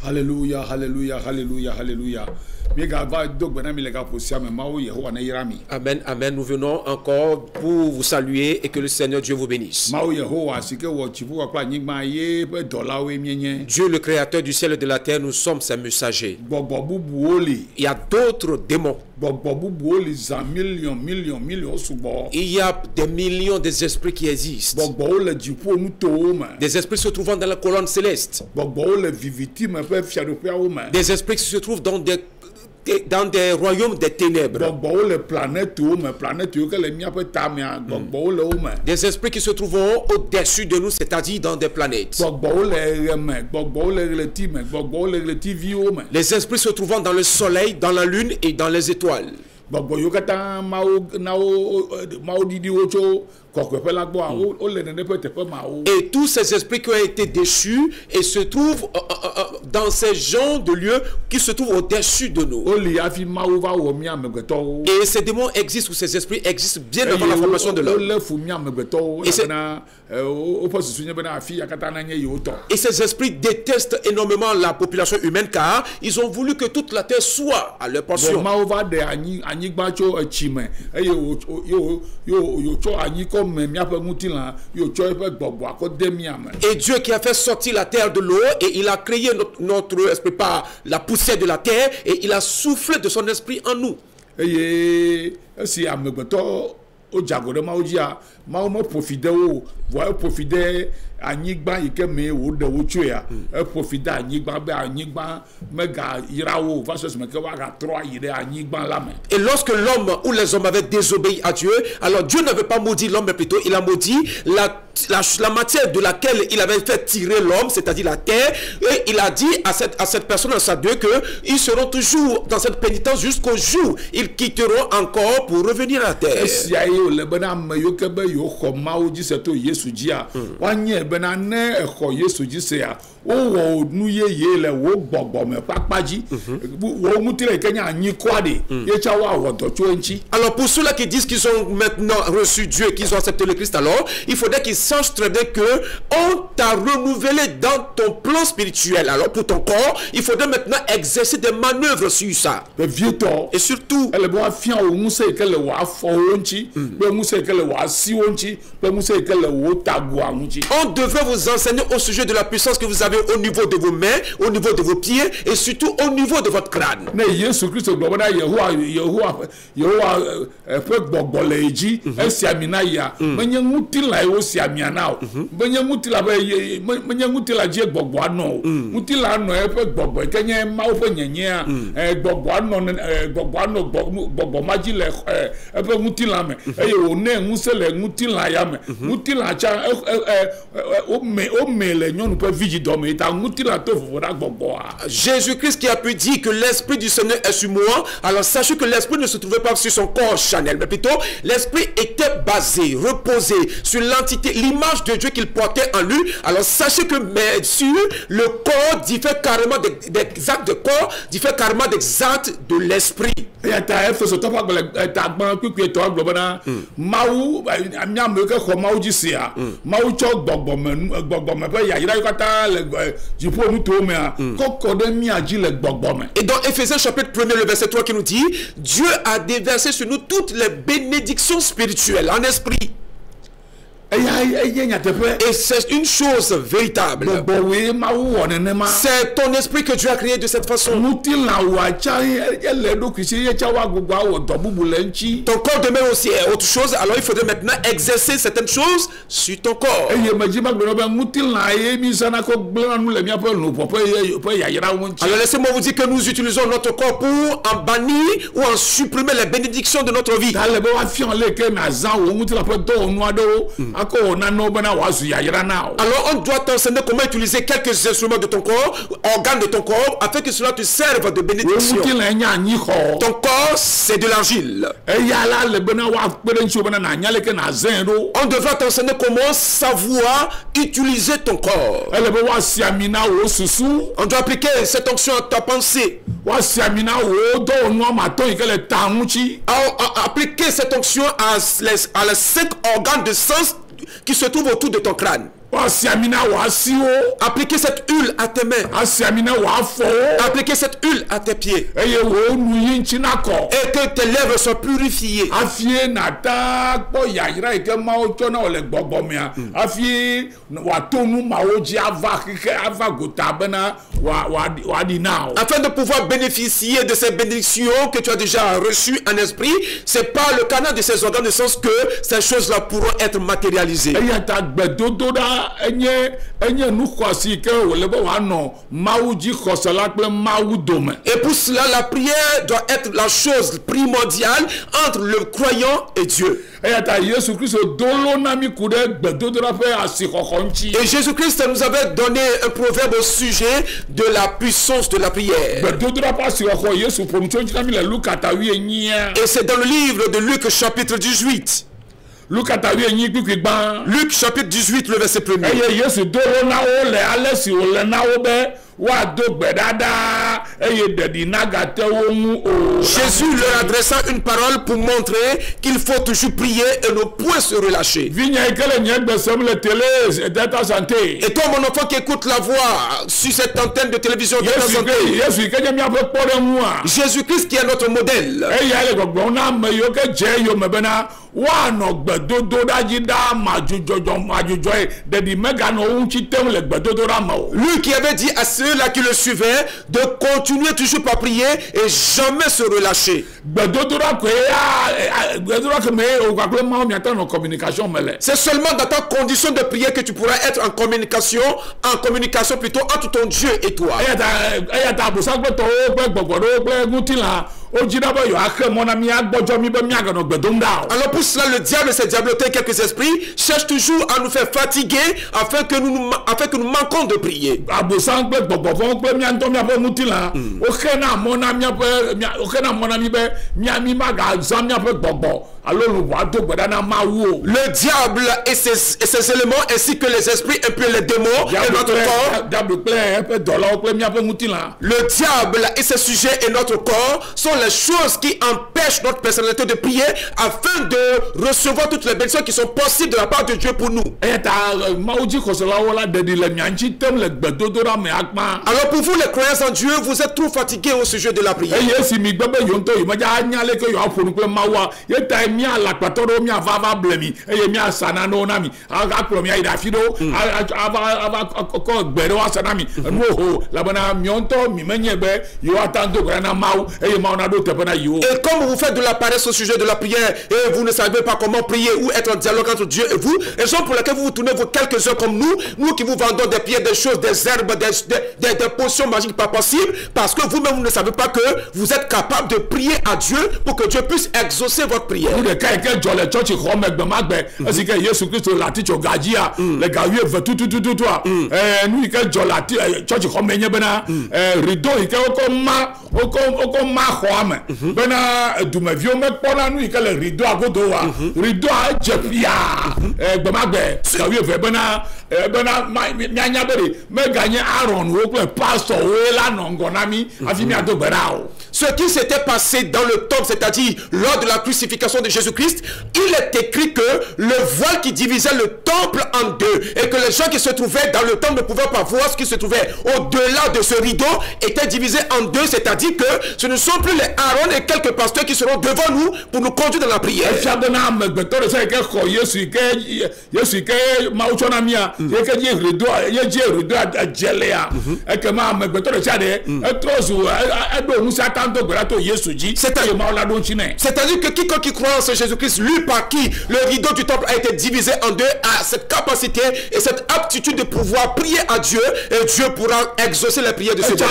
Alléluia, alléluia, alléluia, alléluia. Amen, amen. Nous venons encore pour vous saluer et que le Seigneur Dieu vous bénisse. Dieu, le créateur du ciel et de la terre, nous sommes ses messagers. Il y a d'autres démons. Il y a des millions d'esprits qui existent. Des esprits se trouvant dans la colonne céleste. Des esprits qui se trouvent dans des royaumes des ténèbres. Des esprits qui se trouvent au-dessus de nous, c'est-à-dire dans des planètes. Les esprits se trouvant dans le soleil, dans la lune et dans les étoiles. Et tous ces esprits qui ont été déchus et se trouvent dans ces genres de lieux qui se trouvent au-dessus de nous. Et ces démons existent, ou ces esprits existent bien avant la formation de l'homme. Et ces esprits détestent énormément la population humaine car ils ont voulu que toute la terre soit à leur portion. Et Dieu qui a fait sortir la terre de l'eau et il a créé notre esprit par la poussière de la terre et il a soufflé de son esprit en nous. Et lorsque l'homme ou les hommes avaient désobéi à Dieu, alors Dieu n'avait pas maudit l'homme, mais plutôt il a maudit la matière de laquelle il avait fait tirer l'homme, c'est-à-dire la terre, et il a dit à cette personne, à sa Dieu, qu'ils seront toujours dans cette pénitence jusqu'au jour ils quitteront encore pour revenir à la terre. Alors pour ceux-là qui disent qu'ils ont maintenant reçu Dieu, qu'ils ont accepté le Christ, alors il faudrait qu'ils sachent très bien que on t'a renouvelé dans ton plan spirituel. Alors pour ton corps, il faudrait maintenant exercer des manœuvres sur ça. Et surtout, on devrait vous enseigner au sujet de la puissance que vous avez au niveau de vos mains, au niveau de vos pieds et surtout au niveau de votre crâne. Jésus-Christ qui a pu dire que l'esprit du Seigneur est sur moi, alors sachez que l'esprit ne se trouvait pas sur son corps charnel, mais plutôt l'esprit était basé, reposé sur l'entité, l'image de Dieu qu'il portait en lui. Alors sachez que sur le corps diffère carrément des actes de corps, diffère carrément des actes de l'esprit. Et dans Ephésiens chapitre 1er, le verset 3 qui nous dit, Dieu a déversé sur nous toutes les bénédictions spirituelles en esprit. Et c'est une chose véritable. C'est ton esprit que Dieu a créé de cette façon. Ton corps demeure aussi autre chose. Alors il faudrait maintenant exercer certaines choses sur ton corps. Alors laissez-moi vous dire que nous utilisons notre corps pour en bannir ou en supprimer les bénédictions de notre vie. Alors on doit t'enseigner comment utiliser quelques instruments de ton corps, organes de ton corps, afin que cela te serve de bénédiction. Ton corps, c'est de l'argile. On devra t'enseigner comment savoir utiliser ton corps. On doit appliquer cette onction à ta pensée. Appliquer cette onction à les 5 organes de sens qui se trouvent autour de ton crâne. Appliquez cette huile à tes mains. Appliquez cette huile à tes pieds. Et que tes lèvres soient purifiées. Afin de pouvoir bénéficier de ces bénédictions que tu as déjà reçues en esprit, c'est par le canal de ces organes de sens que ces choses-là pourront être matérialisées. Et pour cela, la prière doit être la chose primordiale entre le croyant et Dieu. Et Jésus-Christ nous avait donné un proverbe au sujet de la puissance de la prière. Et c'est dans le livre de Luc chapitre 18. Luc chapitre 18, le verset 1er. Jésus leur adressa une parole pour montrer qu'il faut toujours prier et ne point se relâcher. Et toi, mon enfant qui écoute la voix sur cette antenne de télévision, Jésus-Christ qui est notre modèle. Lui qui avait dit à ceux-là qui le suivaient de continuer toujours par prier et jamais se relâcher. C'est seulement dans ta condition de prière que tu pourras être en communication plutôt entre ton Dieu et toi. Alors pour cela, le diable et ses diablotés, quelques esprits, cherchent toujours à nous faire fatiguer afin que nous manquons de prier. Le diable et ses éléments ainsi que les esprits et puis les démons et notre corps. Le diable et ses sujets et notre corps sont les choses qui empêchent notre personnalité de prier afin de recevoir toutes les bénédictions qui sont possibles de la part de Dieu pour nous. Alors pour vous les croyants en Dieu, vous êtes trop fatigués au sujet de la prière. Et comme vous faites de la paresse au sujet de la prière et vous ne savez pas comment prier ou être en dialogue entre Dieu et vous, raison pour laquelle vous vous tournez vos quelques-uns comme nous qui vous vendons des prières, des choses, des herbes, des potions magiques pas possibles, parce que vous-même vous ne savez pas que vous êtes capable de prier à Dieu pour que Dieu puisse exaucer votre prière. Ce qui s'était passé dans le temple, c'est-à-dire lors de la crucifixion de Jésus-Christ, il est écrit que le voile qui divisait le temple en deux et que les gens qui se trouvaient dans le temple ne pouvaient pas voir ce qui se trouvait au-delà de ce rideau était divisé en deux, c'est-à-dire que ce ne sont plus les Aaron et quelques pasteurs qui seront devant nous pour nous conduire dans la prière. C'est-à-dire que quiconque qui croit en ce Jésus-Christ, lui par qui le rideau du temple a été divisé en deux, a cette capacité et cette aptitude de pouvoir prier à Dieu, et Dieu pourra exaucer les prières de ce Dieu.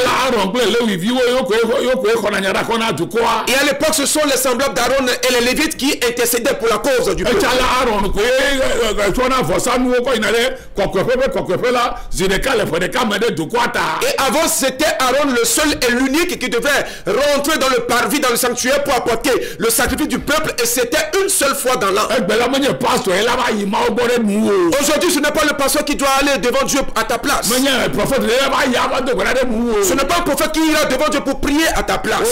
Et à l'époque, ce sont les semblables d'Aaron et les Lévites qui intercédaient pour la cause du peuple. Et avant, c'était Aaron le seul et l'unique qui devait rentrer dans le parvis, dans le sanctuaire pour apporter le sacrifice du peuple, et c'était une seule fois dans l'an. Aujourd'hui, ce n'est pas le pasteur qui doit aller devant Dieu à ta place. Ce n'est pas un prophète qui ira devant Dieu pour prier à ta place.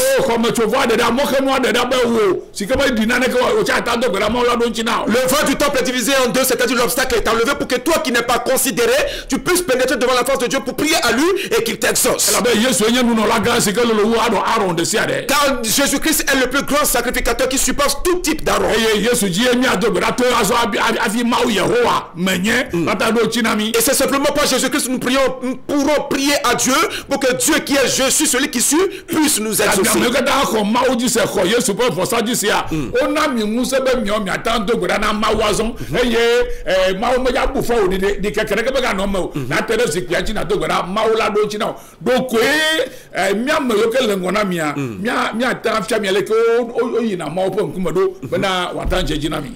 Le vent du temple est divisé en deux, c'est-à-dire l'obstacle est enlevé pour que toi qui n'es pas considéré, tu puisses pénétrer devant la face de Dieu pour prier à lui et qu'il t'exauce. Car Jésus-Christ est le plus grand sacrificateur qui supporte tout type d'arôme. Et c'est simplement par Jésus-Christ que nous pourrons prier à Dieu pour que Dieu qui est je suis celui qui suis puisse nous exaucer.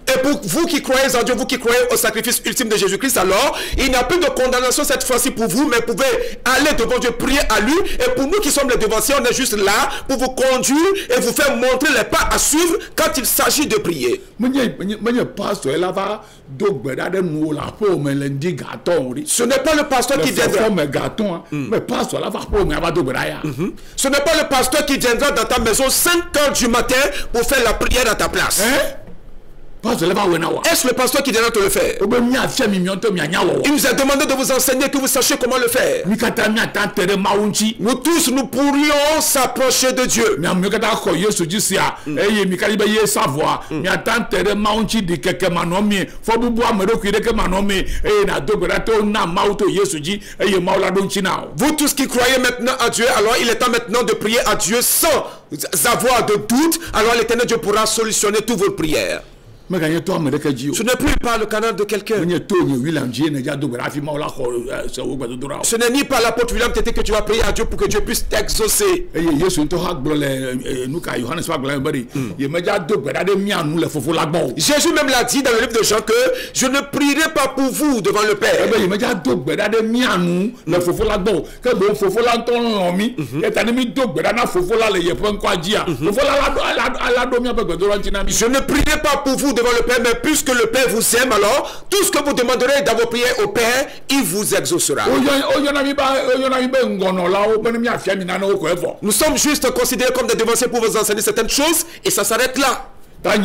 Et pour vous qui croyez en Dieu, vous qui croyez au sacrifice ultime de Jésus-Christ, alors il n'y a plus de condamnation cette fois-ci pour vous, mais vous pouvez aller devant Dieu, prier à lui. Et pour nous qui sommes les devanciers, on est juste là pour vous conduire et vous faire montrer les pas à suivre quand il s'agit de prier. Ce n'est pas le pasteur qui viendra. Ce n'est pas le pasteur qui viendra dans ta maison 5 heures du matin pour faire la prière à ta place. Est-ce le pasteur qui viendra te le faire? Il nous a demandé de vous enseigner, que vous sachiez comment le faire. Nous tous, nous pourrions s'approcher de Dieu. Vous tous qui croyez maintenant à Dieu, alors il est temps maintenant de prier à Dieu sans avoir de doute. Alors l'Éternel Dieu pourra solutionner toutes vos prières. Ce n'est plus par le canal de quelqu'un. Ce n'est ni par l'apôtre William Tété que tu vas prier à Dieu pour que Dieu puisse t'exaucer. Jésus même l'a dit dans le livre de Jean que je ne prierai pas pour vous devant le Père. Je ne prierai pas pour vous devant le Père, mais puisque le Père vous aime, alors tout ce que vous demanderez dans vos prières au Père, il vous exaucera. Nous sommes juste considérés comme des devanciers pour vous enseigner certaines choses, et ça s'arrête là. Pour mon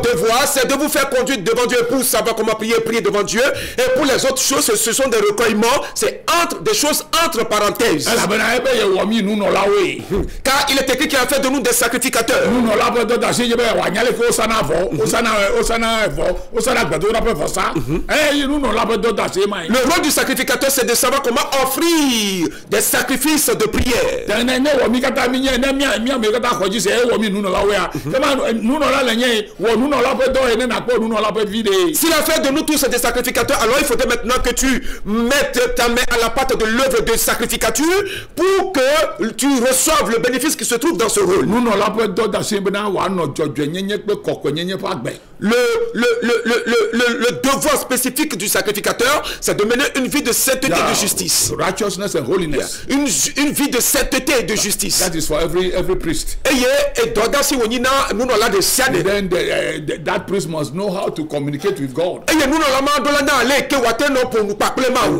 devoir, c'est de vous faire conduire devant Dieu pour savoir comment prier devant Dieu. Et pour les autres choses, ce sont des recueillements, c'est des choses entre parenthèses. Car il est écrit qu'il a fait de nous des sacrificateurs. Le rôle du sacrificateur, c'est de savoir comment offrir des sacrifices de prière. S'il a fait de nous tous des sacrificateurs, alors il faudrait maintenant que tu mettes ta main à la pâte de l'œuvre de sacrificature pour que tu reçoives le bénéfice qui se trouve dans ce rôle. Le devoir spécifique du sacrificateur, c'est de mener une vie de sainteté et de justice. Righteousness and holiness. Une vie de sainteté et de justice. That is for every priest. And then that priest must know how to communicate with God. And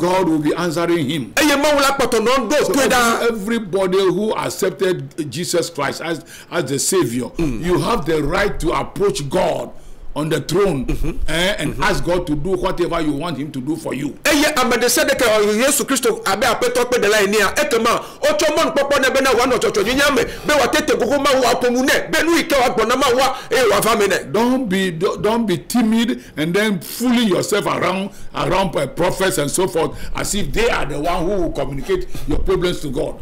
God will be answering him. Everybody who accepted Jesus Christ as the Savior, you have the right to approach God on the throne and ask God to do whatever you want him to do for you. Don't be timid and then fooling yourself around prophets and so forth as if they are the one who will communicate your problems to God.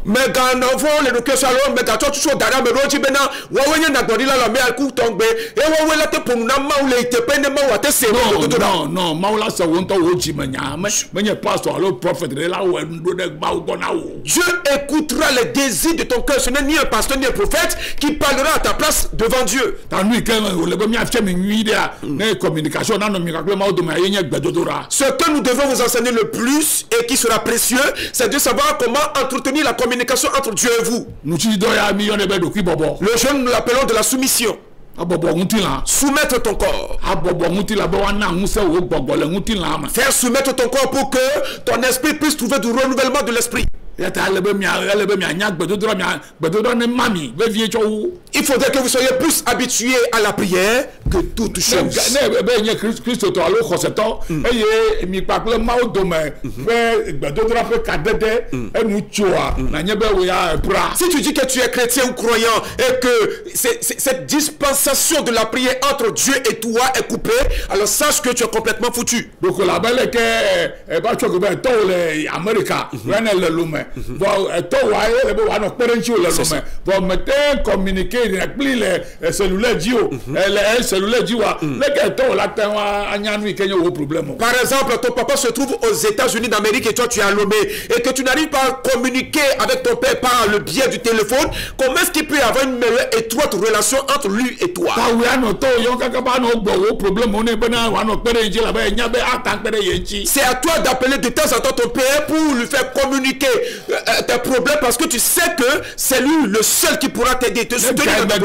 non, Maoula se wonto woji menya, menye pastor le prophète là où ndo de baugona wo. Dieu écoutera les désirs de ton cœur. Ce n'est ni un pasteur ni un prophète qui parlera à ta place devant Dieu. Ce que nous devons vous enseigner le plus et qui sera précieux, c'est de savoir comment entretenir la communication entre Dieu et vous. Le jeune, nous l'appelons de la soumission. Soumettre ton corps. Faire soumettre ton corps pour que ton esprit puisse trouver du renouvellement de l'esprit. Il faudrait que vous soyez plus habitués à la prière que toute chose. Si tu dis que tu es chrétien ou croyant et que cette dispensation de la prière entre Dieu et toi est coupée, alors sache que tu es complètement foutu. Donc la belle par exemple, ton papa se trouve aux États-Unis d'Amérique et toi tu es à Lomé et que tu n'arrives pas à communiquer avec ton père par le biais du téléphone, comment est-ce qu'il peut y avoir une meilleure étroite relation entre lui et toi? C'est à toi d'appeler de temps en temps ton père pour lui faire communiquer tes problèmes, parce que tu sais que c'est lui le seul qui pourra t'aider, te soutenir dans tes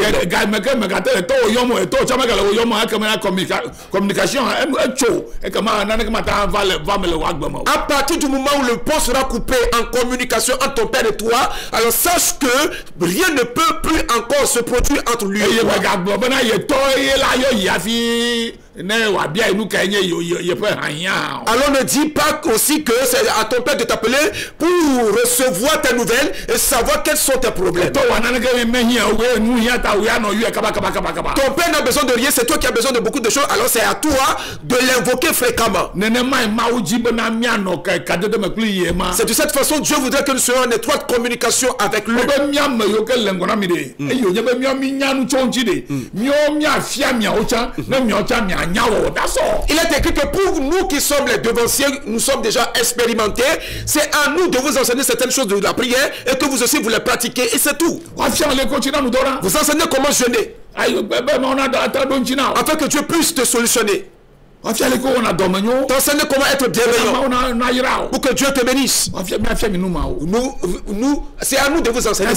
à partir du moment où le pont sera coupé en communication entre ton père et toi, alors sache que rien ne peut plus encore se produire entre lui et toi. Alors ne dis pas aussi que c'est à ton père de t'appeler pour recevoir tes nouvelles et savoir quels sont tes problèmes. Ton père n'a besoin de rien, c'est toi qui as besoin de beaucoup de choses, alors c'est à toi de l'invoquer fréquemment. C'est de cette façon Dieu voudrait que nous soyons en étroite communication avec lui. Il est écrit que pour nous qui sommes les devanciers, nous sommes déjà expérimentés. C'est à nous de vous enseigner certaines choses de la prière et que vous aussi vous les pratiquez et c'est tout. Vous enseignez comment jeûner afin que Dieu puisse te solutionner. T'enseigner comment être bienveillant pour que Dieu te bénisse. C'est à nous de vous enseigner.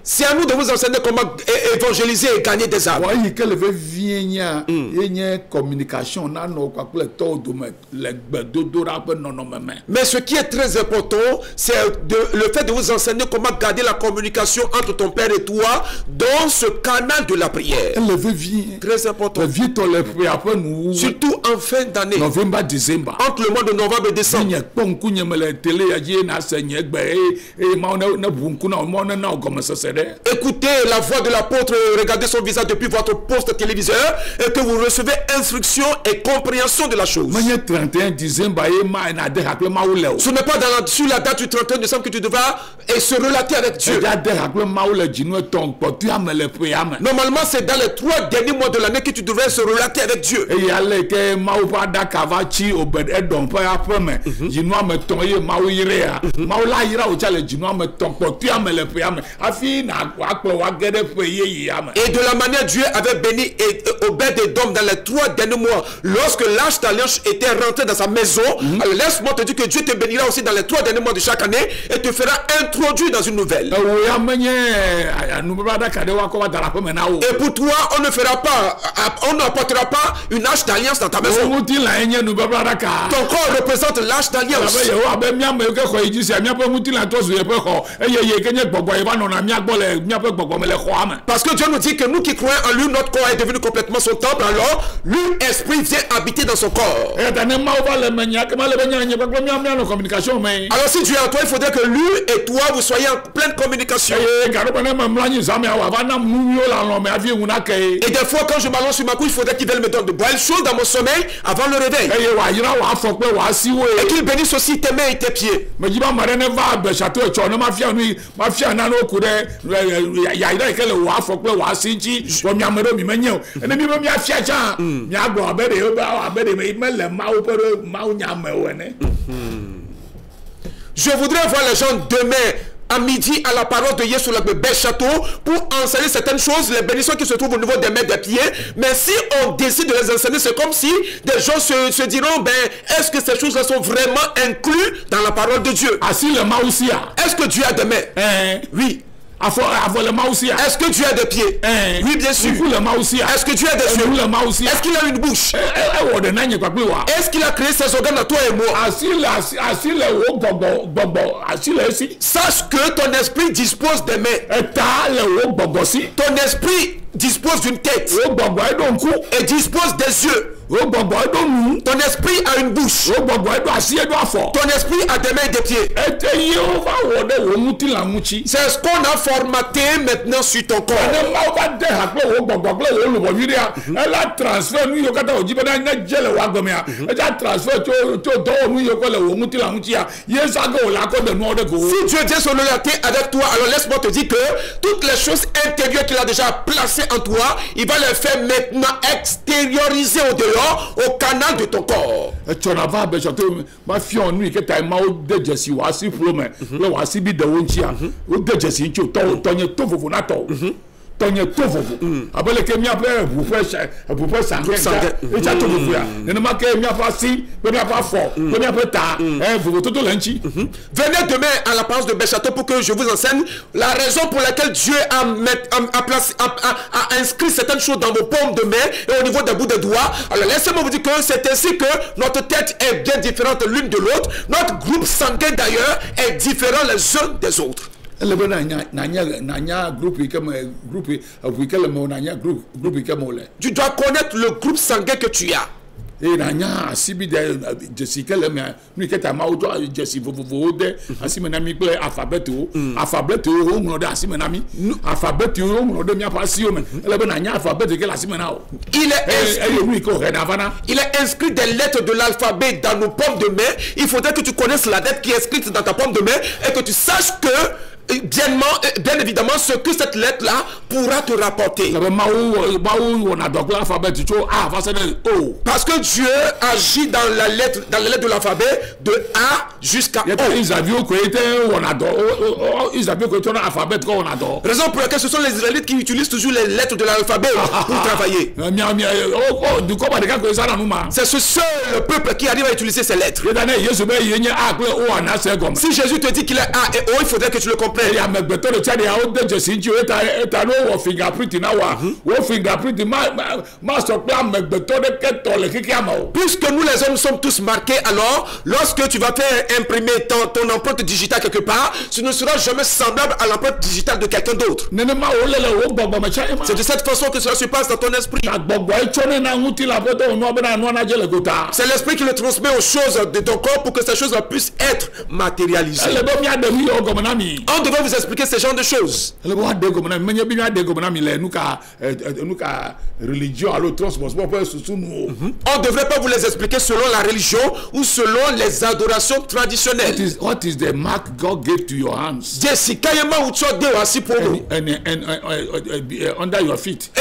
C'est à nous de vous enseigner comment évangéliser et gagner des âmes. Mais ce qui est très important, c'est le fait de vous enseigner comment garder la communication entre ton père et toi dans ce canal de la prière. Très important. Surtout en fin d'année, entre le mois de novembre et décembre. Écoutez la voix de l'apôtre, regardez son visage depuis votre poste téléviseur et que vous recevez instruction et compréhension de la chose. Ce n'est pas sur la date du 31 décembre que tu devras se relater avec Dieu. Normalement, c'est dans les 3 derniers mois de l'année que tu devrais se relater avec Dieu. Et de la manière Dieu avait béni Obed-Edom dans les 3 derniers mois, lorsque l'Arche d'Alliance était rentré dans sa maison, alors laisse-moi te dire que Dieu te bénira aussi dans les 3 derniers mois de chaque année et te fera introduire dans une nouvelle. Et pour toi, on ne fera pas, on n'apportera pas une Arche d'Alliance dans ta maison. Ton corps représente l'Arche d'Alliance. Parce que Dieu nous dit que nous qui croyons en lui, notre corps est devenu complètement son temple, alors l'esprit vient habiter dans son corps. Alors si Dieu est en toi, il faudrait que lui et toi vous soyez en pleine communication. Et des fois quand je m'allonge sur ma couche, faudrait qu'il vienne me donner de boire une chose dans mon sommeil avant le réveil. eye wà yíra wà fọ pé wà síwò Et qu'il bénisse aussi tes mains et tes pieds. mẹjìbá mọdé ní va bẹ ṣàtò ẹtsọ ní ma fi àná ní okùn dẹ yàyíra ìkẹlẹ wà fọ pé wà sí jí wọ́n mi àmọ́ mi mẹ́nyẹ́ o ẹni mi bẹ́ mi àfi àtsá mi àgbọ̀ abẹ́rẹ́ mẹ́lẹ̀ máwó pẹ́rẹ́ máwó nyàmẹ́ o ẹni. Je voudrais voir les gens demain à midi à la parole de Yesu le bel château pour enseigner certaines choses, les bénédictions qui se trouvent au niveau des mains des pieds. Mais si on décide de les enseigner, c'est comme si des gens se diront, ben, est-ce que ces choses-là sont vraiment incluses dans la parole de Dieu? Assis le maousia. Est-ce que Dieu a des mains? Oui. Avant le maousia. Est-ce que Dieu a des pieds? Oui, bien sûr. Le maousia. Est-ce que Dieu a des yeux? Le maousia. Est-ce qu'il a une bouche? Est-ce qu'il a créé ses organes à toi et moi? Sache que ton esprit dispose des mains. Ton esprit dispose d'une tête et dispose des yeux. Ton esprit a une bouche. Ton esprit a des mains et des pieds. C'est ce qu'on a formaté maintenant sur ton corps. Si Dieu dit son loyauté avec toi, alors laisse-moi te dire que toutes les choses intérieures qu'il a déjà placées en toi, il va les faire maintenant extérioriser au dehors, au canal de ton corps. Tonye tofofu abele ke mi apre vous sangue et to vous ya ne ma ke mi apa si be mi apa fo be mi apa ta vous toto lanchi. Venez demain à la place de Belchâteau pour que je vous enseigne la raison pour laquelle Dieu a inscrit certaines choses dans vos paumes de main et au niveau des bouts de doigts. Alors laissez-moi vous dire que c'est ainsi que notre tête est bien différente l'une de l'autre. Notre groupe sanguin d'ailleurs est différent les uns des autres. Tu dois connaître le groupe sanguin que tu as. Il est inscrit des lettres de l'alphabet dans nos pommes de main. Il faudrait que tu connaisses la lettre qui est inscrite dans ta pomme de main et que tu saches que bien évidemment ce que cette lettre là pourra te rapporter. Parce que Dieu agit dans la lettre de l'alphabet de A jusqu'à O. Raison pour laquelle ce sont les Israélites qui utilisent toujours les lettres de l'alphabet pour travailler. C'est ce seul peuple qui arrive à utiliser ces lettres. Si Jésus te dit qu'il est A et O, il faudrait que tu le comprennes. Puisque nous les hommes sommes tous marqués, alors lorsque tu vas faire imprimer ton empreinte digitale quelque part, tu ne seras jamais semblable à l'empreinte digitale de quelqu'un d'autre. C'est de cette façon que cela se passe dans ton esprit. C'est l'esprit qui le transmet aux choses de ton corps pour que ces choses puissent être matérialisées. On devrait vous expliquer ce genre de choses. On ne devrait pas vous les expliquer selon la religion ou selon les adorations traditionnelles. What is the mark God gave to your hands? Under your feet.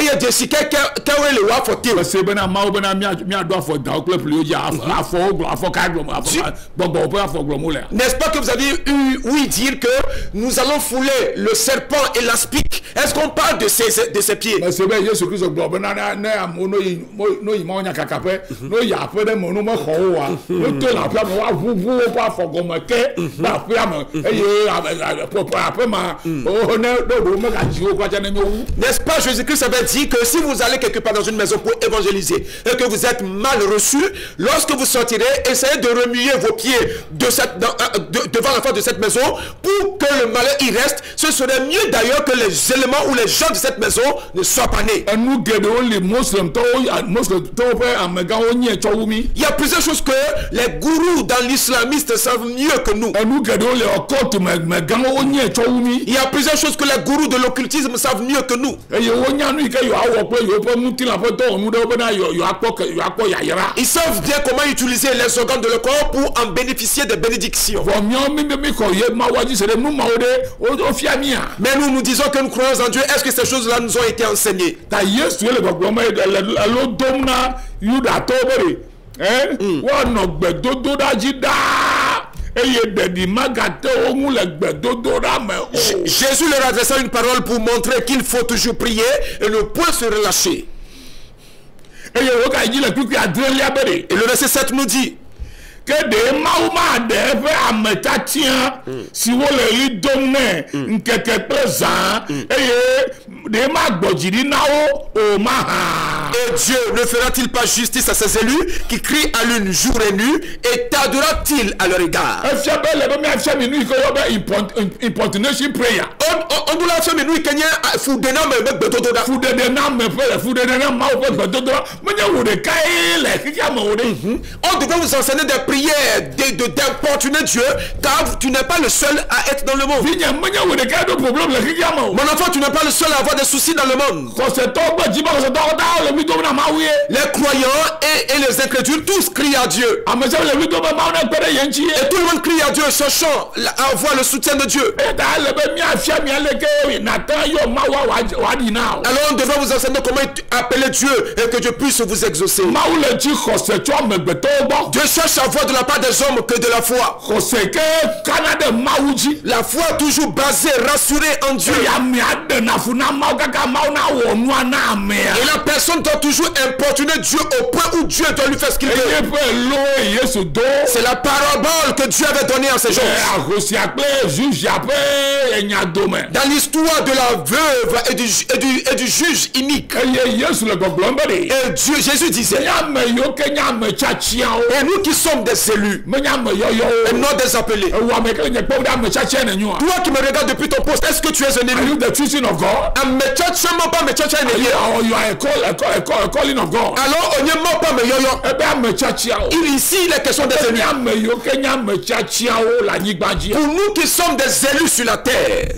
N'est-ce pas que vous avez eu dire que nous allons fouler le serpent et l'aspic? Est-ce qu'on parle de ses pieds? N'est-ce pas, Jésus-Christ avait dit que si vous allez quelque part dans une maison pour évangéliser et que vous êtes mal reçu, lorsque vous sortirez, essayez de remuer vos pieds devant la porte de cette maison pour que le malheur y reste, ce serait mieux d'ailleurs que les éléments ou les gens de cette maison ne soient pas nés. Il y a plusieurs choses que les gourous dans l'islamisme savent mieux que nous. Il y a plusieurs choses que les gourous de l'occultisme savent mieux que nous. Ils savent bien comment utiliser les organes de leur corps pour en bénéficier des bénédictions. Mais nous disons que nous croyons en Dieu. Est-ce que ces choses-là nous ont été enseignées? Jésus leur adressa une parole pour montrer qu'il faut toujours prier et ne point se relâcher. Et le verset 7 nous dit que de mauma de si vous le donner quelque présent et Dieu ne fera-t-il pas justice à ses élus qui crient à l'une jour et nuit et tardera-t-il à leur égard? On devrait vous enseigner des prières d'importuner Dieu, car tu n'es pas le seul à être dans le monde. Mon enfant, tu n'es pas le seul à avoir des soucis dans le monde. Les croyants et les incrédules, tous crient à Dieu. Et tout le monde crie à Dieu, cherchant à avoir le soutien de Dieu. Alors on devrait vous enseigner comment appeler Dieu et que Dieu puisse vous exaucer. Dieu cherche à voir de la part des hommes que de la foi. La foi toujours basée, rassurée en Dieu. Et la personne doit toujours importuner Dieu au point où Dieu doit lui faire ce qu'il veut. C'est la parabole que Dieu avait donnée à ces gens. Dans l'histoire de la veuve et du juge inique. Et Dieu, Jésus disait, et nous qui sommes des élus et non des appelés, toi qui me regardes depuis ton poste, est-ce que tu es un élu? Alors on ne ment pas mais yo-yo. Ici il est question des élus. Pour nous qui sommes des élus sur la terre,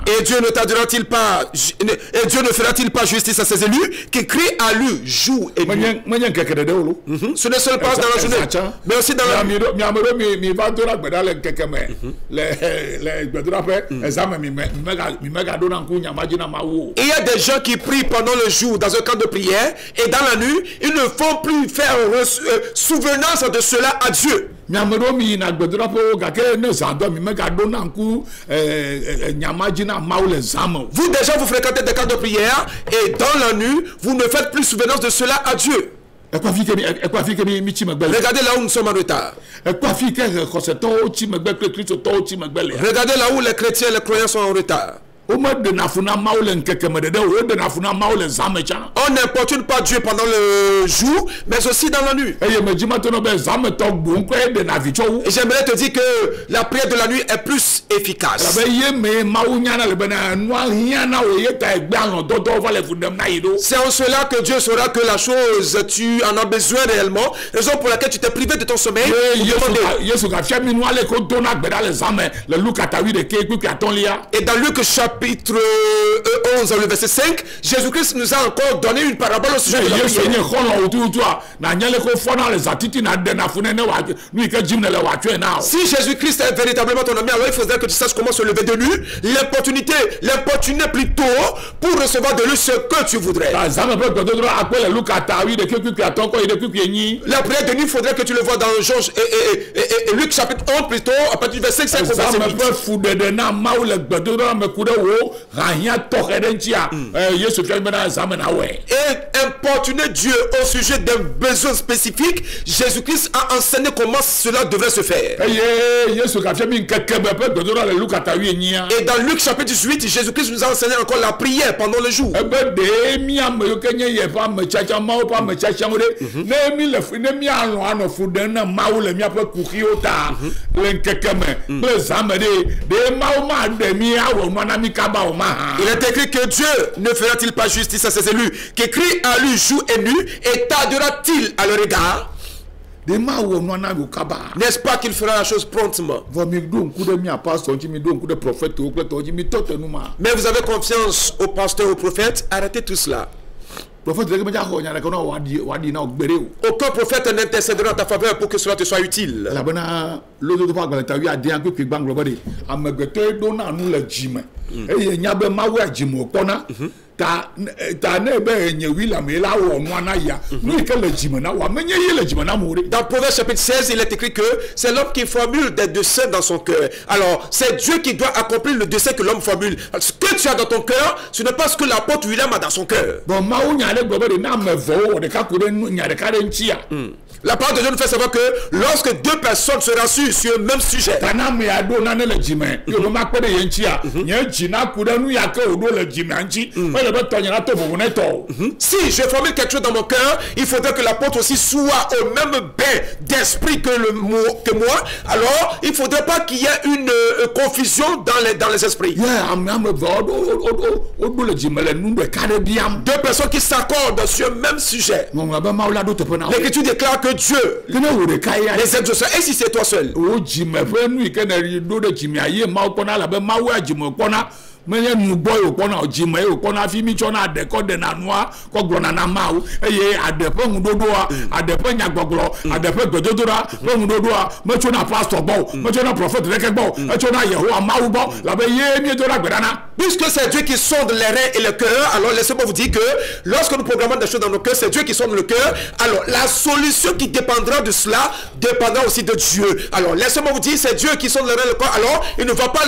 et Dieu ne tardera-t-il pas, et Dieu ne fera-t-il pas justice à ses élus qui crient à lui jour et nuit? Ce n'est seulement pas dans la journée, mais aussi dans la nuit. Il y a des gens qui prient pendant le jour dans un camp de prière et dans la nuit, ils ne font plus faire souvenance de cela à Dieu. Vous déjà vous fréquentez des camps de prière et dans la nuit vous ne faites plus souvenance de cela à Dieu. Regardez là où nous sommes en retard. Regardez là où les chrétiens et les croyants sont en retard. On n'importune pas Dieu pendant le jour, mais aussi dans la nuit. Et j'aimerais te dire que la prière de la nuit est plus efficace. C'est en cela que Dieu saura que la chose, tu en as besoin réellement, raison pour laquelle tu t'es privé de ton sommeil. Et dans Luc chapitre 11, le verset 5, Jésus-Christ nous a encore donné une parabole au sujet de la prière. Si Jésus-Christ est véritablement ton ami, alors il faudrait que tu saches comment se lever de nuit, l'importuner plutôt pour recevoir de lui ce que tu voudrais. La prière de nuit, il faudrait que tu le vois dans Jean et Luc chapitre 11 plutôt, à partir du verset 5 au verset 8. Et importuner Dieu au sujet d'un besoin spécifique, Jésus-Christ a enseigné comment cela devrait se faire. Et dans Luc chapitre 18, Jésus-Christ nous a enseigné encore la prière pendant le jour. Il est écrit que Dieu ne fera-t-il pas justice à ses élus, qui crient à lui jour et nuit, et tardera-t-il à leur égard? N'est-ce pas qu'il fera la chose promptement? Mais vous avez confiance au pasteur, au prophète? Arrêtez tout cela. Aucun prophète n'intercédera en ta faveur pour que cela te soit utile. Dans Proverbe chapitre 16, il est écrit que c'est l'homme qui formule des desseins dans son cœur. Alors, c'est Dieu qui doit accomplir le dessein que l'homme formule. Ce que tu as dans ton cœur, ce n'est pas ce que l'apôtre William a dans son cœur. La parole de Dieu nous fait savoir que lorsque deux personnes se rassurent sur le même sujet, si je formule quelque chose dans mon cœur, il faudrait que l'apôtre aussi soit au même bain d'esprit que moi. Alors, il ne faudrait pas qu'il y ait une confusion dans les esprits. Deux personnes qui s'accordent sur le même sujet. L'Écriture déclare que Dieu les exaucera. Et si c'est toi seul? menye nuboy okona ojima e okona fi mi chona adeko de na noa ko glona na mau eye adepo ngudodoa adepo nyagboglo adepo gododora po ngudodoa me chona pastor bo me chona prophète leke bo me chona Yehowa mau bo la be ye mi to la gbedana. Puisque c'est Dieu qui sonde les reins et le cœur, alors laissez-moi vous dire que lorsque nous programmons des choses dans nos cœurs, c'est Dieu qui sonde le cœur. Alors la solution qui dépendra de cela dépendra aussi de Dieu. Alors laissez-moi vous dire, c'est Dieu qui sonde les reins et le cœur. Alors il ne voit pas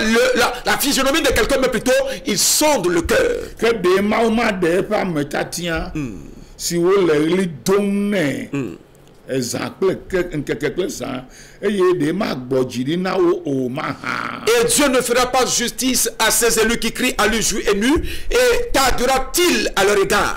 la physionomie de quelqu'un, mais plutôt il sonde le cœur. Que des mauma de pas me tatia si vous les donne exemple quelque ça et des mag bodjiri na o maha. Et Dieu ne fera pas justice à ses élus qui crient à lui jour et nuit, et tardera-t-il à leur égard?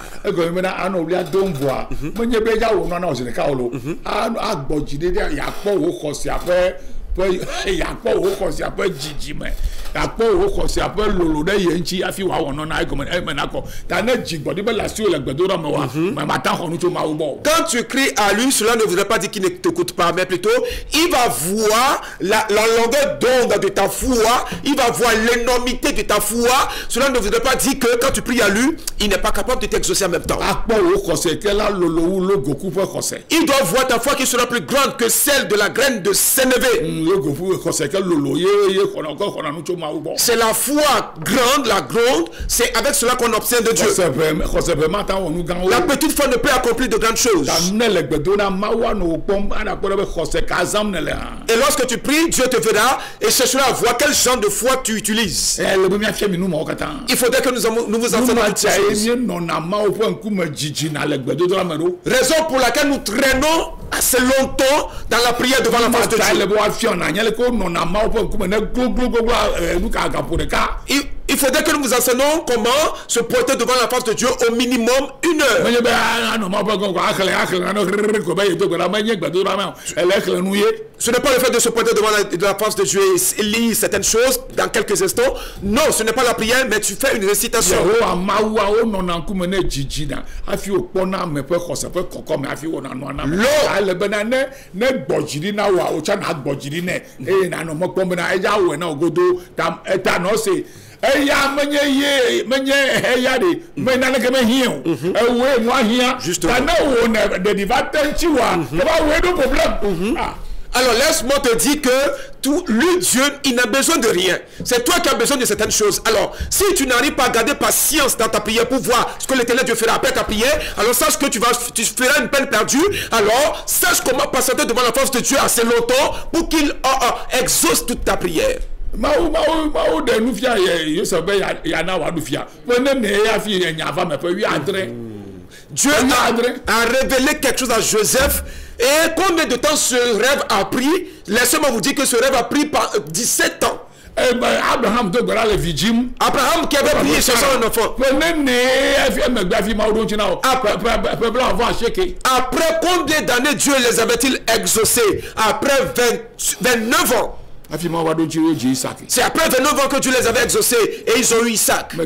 Quand tu cries à lui, cela ne voudrait pas dire qu'il ne t'écoute pas, mais plutôt il va voir la longueur d'onde de ta foi, il va voir l'énormité de ta foi. Cela ne voudrait pas dire que quand tu pries à lui, il n'est pas capable de t'exaucer en même temps. Il doit voir ta foi qui sera plus grande que celle de la graine de sénévé. C'est la foi grande, la grande, c'est avec cela qu'on obtient de Dieu. La petite foi ne peut accomplir de grandes choses. Et lorsque tu pries, Dieu te verra et cherchera à voir quel genre de foi tu utilises. Il faudrait que nous vous enseignions toutes ces choses. Raison pour laquelle nous traînons assez longtemps dans la prière devant la face de Dieu. Il faudrait que nous vous enseignons comment se porter devant la face de Dieu au minimum 1 heure. Ce n'est pas le fait de se porter devant la face de Dieu et lire certaines choses dans quelques instants. Non, ce n'est pas la prière, mais tu fais une récitation. Alors laisse-moi te dire que lui, Dieu, il n'a besoin de rien. C'est toi qui as besoin de certaines choses. Alors, si tu n'arrives pas à garder patience dans ta prière pour voir ce que l'Éternel Dieu fera après ta prière, alors sache que tu feras une peine perdue. Alors, sache comment patienter devant la face de Dieu assez longtemps pour qu'il exauce toute ta prière. de nous fia ye se be ya na wa du fia ne ya fi nya va me pe wi adre Dieu a révélé quelque chose à Joseph. Et combien de temps ce rêve a pris? Laissez-moi vous dire que ce rêve a pris 17 ans. Abraham Abraham qui avait prié cherchant un enfant. Après combien d'années Dieu les avait-il exaucés? Après 29 ans. C'est après 29 ans que Dieu les avait exaucés et ils ont eu Isaac. Toi,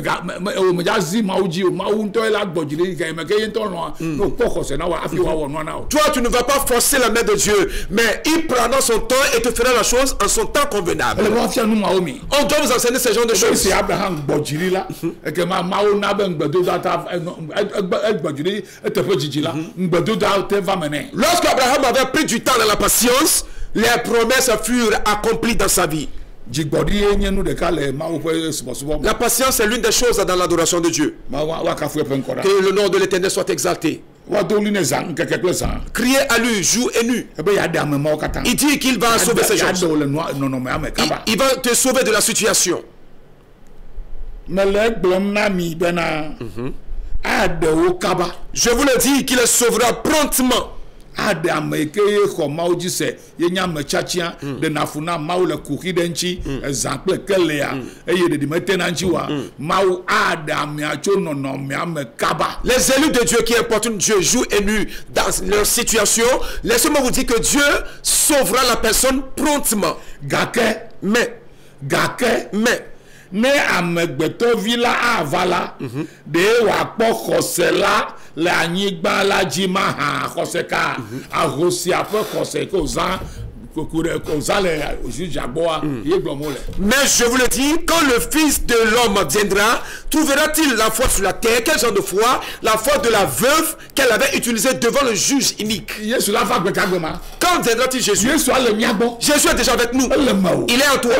tu ne vas pas forcer la main de Dieu, mais il prendra son temps et te fera la chose en son temps convenable. On doit vous enseigner ce genre de choses. Lorsque Abraham avait pris du temps dans la patience, les promesses furent accomplies dans sa vie. La patience est l'une des choses dans l'adoration de Dieu. Que le nom de l'Éternel soit exalté. Criez à lui jour et nuit. Il dit qu'il va sauver ces gens. Il va te sauver de la situation. Je vous le dis qu'il le sauvera promptement. Les élus de Dieu qui importunent Dieu jour et nuit dans leur situation, laissez-moi vous dire que Dieu sauvera la personne promptement. Mais ne amegbeto vila avala de wakpo khosela la anyigba la jima ha khoseka arosi apo khoseko zan. Mais je vous le dis, quand le Fils de l'homme viendra, trouvera-t-il la foi sur la terre? Quel genre de foi? La foi de la veuve qu'elle avait utilisée devant le juge inique. Quand viendra-t-il Jésus? Jésus est déjà avec nous. Il est en toi.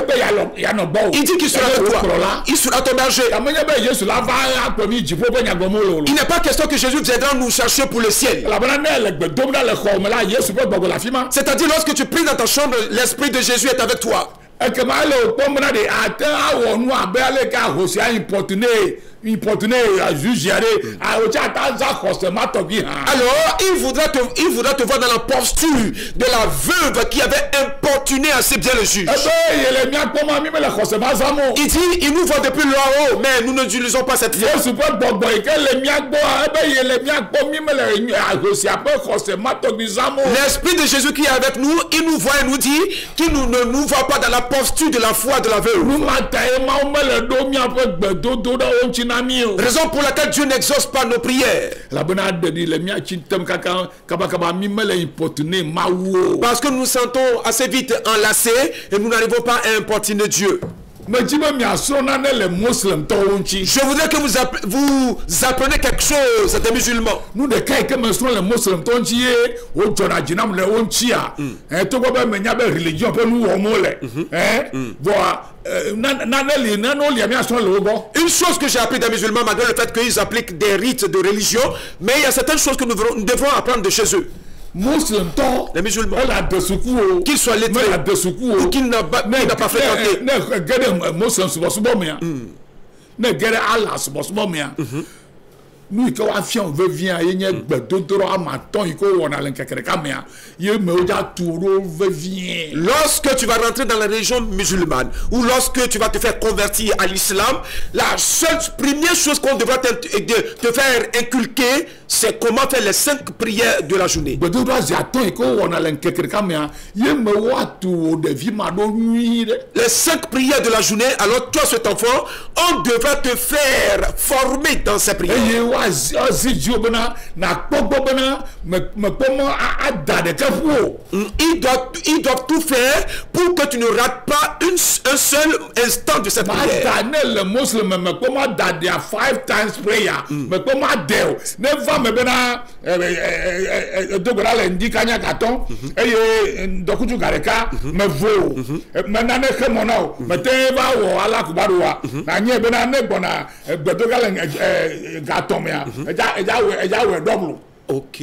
Il dit qu'il sera avec toi. Il sera ton berger. Il n'est pas question que Jésus viendra nous chercher pour le ciel. C'est-à-dire lorsque tu pries dans ta chambre, l'esprit de Jésus est avec toi. Alors, il voudra te voir dans la posture de la veuve qui avait importuné assez bien le juge. Il dit, il nous voit depuis là-haut, mais nous n'utilisons pas cette foi. L'esprit de Jésus qui est avec nous, il nous voit et nous dit qu'il ne nous voit pas dans la posture de la foi de la veuve. Raison pour laquelle Dieu n'exauce pas nos prières. Parce que nous nous sentons assez vite enlacés et nous n'arrivons pas à importuner Dieu. Je voudrais que vous apprenez quelque chose des musulmans. Une chose que j'ai appris des musulmans, malgré le fait qu'ils appliquent des rites de religion, mais il y a certaines choses que nous devrons apprendre de chez eux. Les musulmans, qu'ils soient lettrés ou qu'ils n'ont pas fréquenté. Lorsque tu vas rentrer dans la religion musulmane ou lorsque tu vas te faire convertir à l'islam, la seule première chose qu'on devra te faire inculquer, c'est comment faire les 5 prières de la journée. Les 5 prières de la journée, alors toi cet enfant, on devra te faire former dans ces prières. Ils doivent tout faire pour que tu ne rates pas un seul instant de cette prière. Ok.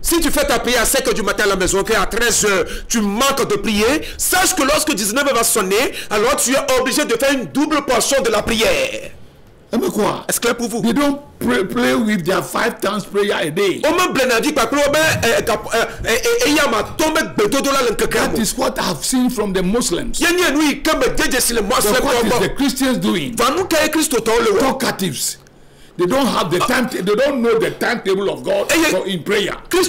Si tu fais ta prière à 5h du matin à la maison, qu'à 13h, tu manques de prier, sache que lorsque 19h va sonner, alors tu es obligé de faire une double portion de la prière. Mais quoi? Est-ce clair pour vous? They don't play with their 5 times prayer a day. That is what I've seen from the Muslims. That's what the Christians doing. Talkatives. They don't have the time. They don't know the timetable of God in prayer. They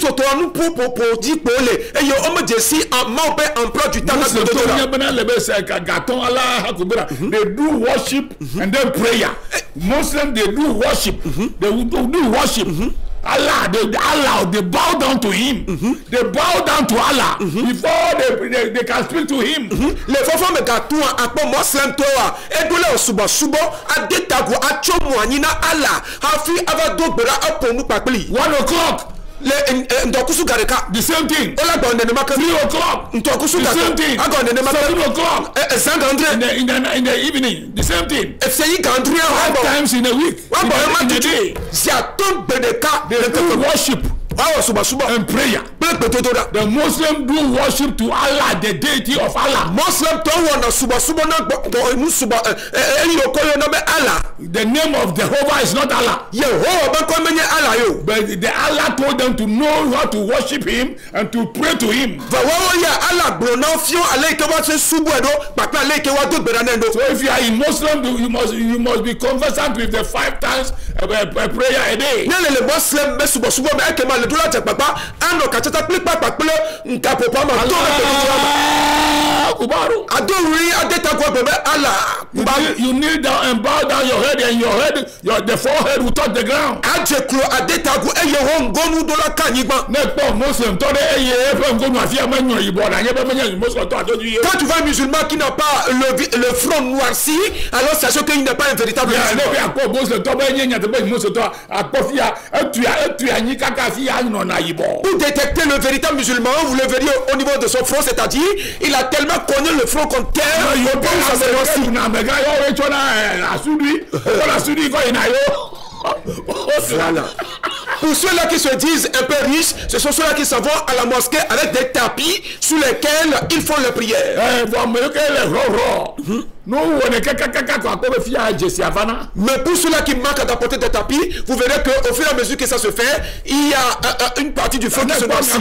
do worship and then prayer. Muslims, they do worship. They do worship. Allah, they bow down to him. They bow down to Allah before they can speak to him. Les enfants me gâteau à quoi Muslim toi et doula suba a détago a chomo anina Allah hafi ava dogbera aponu papli 1 o'clock. The same thing. 3 o'clock. The same thing. 7 o'clock. In the evening. The same thing. 5 times in a week. In a day. They do worship and prayer. The Muslims do worship to Allah, the deity of Allah. The name of Jehovah is not Allah. But the Allah told them to know how to worship him and to pray to him. So if you are a Muslim, you must be conversant with the 5 times prayer a day. You kneel down and bow down your head, and the forehead will touch the ground. Quand tu vois un musulman qui n'a pas le front noirci, alors sachez qu'il n'est pas un véritable musulman. Pour détecter le véritable musulman, vous le verriez au niveau de son front, c'est-à-dire il a tellement connu le front comme terre. Voilà. Pour ceux-là qui se disent un peu riches, ce sont ceux-là qui s'en vont à la mosquée avec des tapis sur lesquels ils font leur prière. Mais pour ceux-là qui manquent d'apporter des tapis, vous verrez qu'au fur et à mesure que ça se fait, il y a une partie du feu qui se noircit.